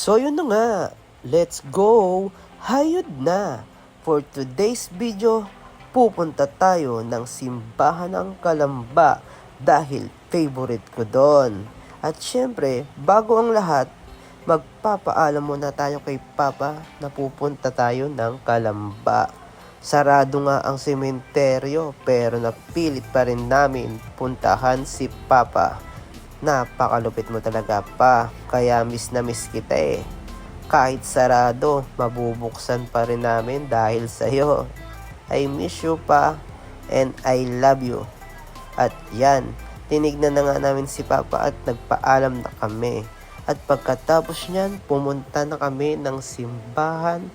So yun na nga, let's go! Hayod na! For today's video, pupunta tayo ng simbahan ng Kalamba dahil favorite ko doon. At syempre, bago ang lahat, magpapaalam muna tayo kay Papa na pupunta tayo ng Kalamba. Sarado nga ang sementeryo pero napilit pa rin namin puntahan si Papa. Napakalupit mo talaga pa, kaya miss na miss kita eh. Kahit sarado, mabubuksan pa rin namin dahil sa'yo. I miss you pa and I love you. At yan, tinignan na nga namin si Papa at nagpaalam na kami. At pagkatapos niyan, pumunta na kami ng simbahan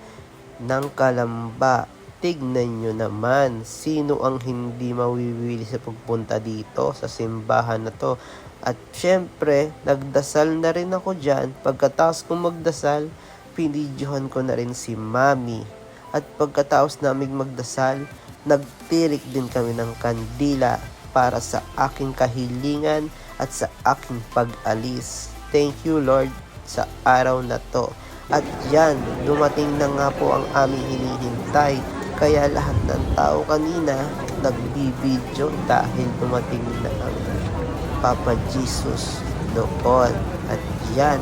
ng Kalamba. Tignan nyo naman, sino ang hindi mawiwili sa pagpunta dito sa simbahan na to. At syempre, nagdasal na rin ako dyan. Pagkatapos kong magdasal, pinidyohan ko na rin si Mami. At pagkatapos namin magdasal, nagtirik din kami ng kandila para sa aking kahilingan at sa aking pag-alis. Thank you Lord sa araw na to. At yan, dumating na nga po ang aming hinihintay. Kaya lahat ng tao kanina nagbibidyo dahil dumating na ang Papa Jesus doon. At yan,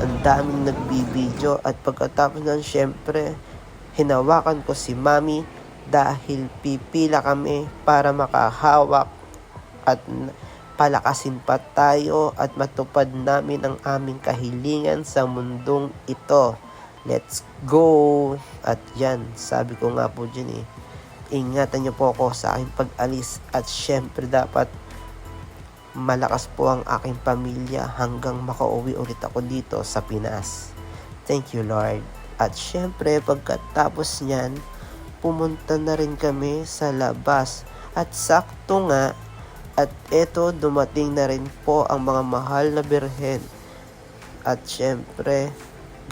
ang daming nagbibidyo. At pagkatapos nun, syempre, hinawakan ko si Mami dahil pipila kami para makahawak at palakasin pa tayo at matupad namin ang aming kahilingan sa mundong ito. Let's go! At yan, sabi ko nga po dyan ingatan niyo po ako sa aking pag-alis at syempre dapat malakas po ang aking pamilya hanggang makauwi ulit ako dito sa Pinas. Thank you Lord. At syempre pagkatapos niyan, pumunta na rin kami sa labas. At sakto nga, at eto dumating na rin po ang mga mahal na birhen. At syempre,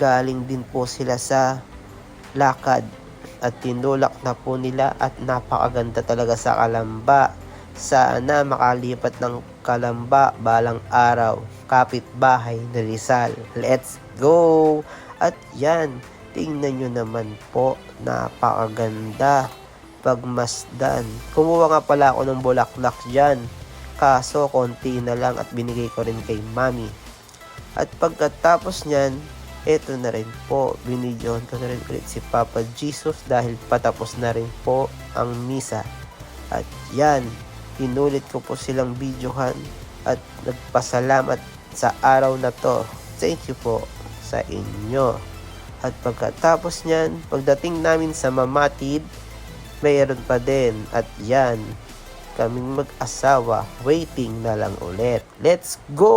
galing din po sila sa lakad. At tinulak na po nila at napakaganda talaga sa Kalamba. Sana makalipat ng Kalamba balang araw. Kapitbahay na Rizal. Let's go! At yan, tingnan nyo naman po, napakaganda. Pagmasdan. Kumuha nga pala ako ng bulaklak dyan. Kaso konti na lang at binigay ko rin kay Mami. At pagkatapos nyan, eto na rin po, binidyohan ko na rin ulit si Papa Jesus dahil patapos na rin po ang misa. At yan, inulit ko po silang videohan at nagpasalamat sa araw na to. Thank you po sa inyo. At pagkatapos nyan, pagdating namin sa Mamatid, mayroon pa din. At yan, kaming mag-asawa, waiting na lang ulit. Let's go!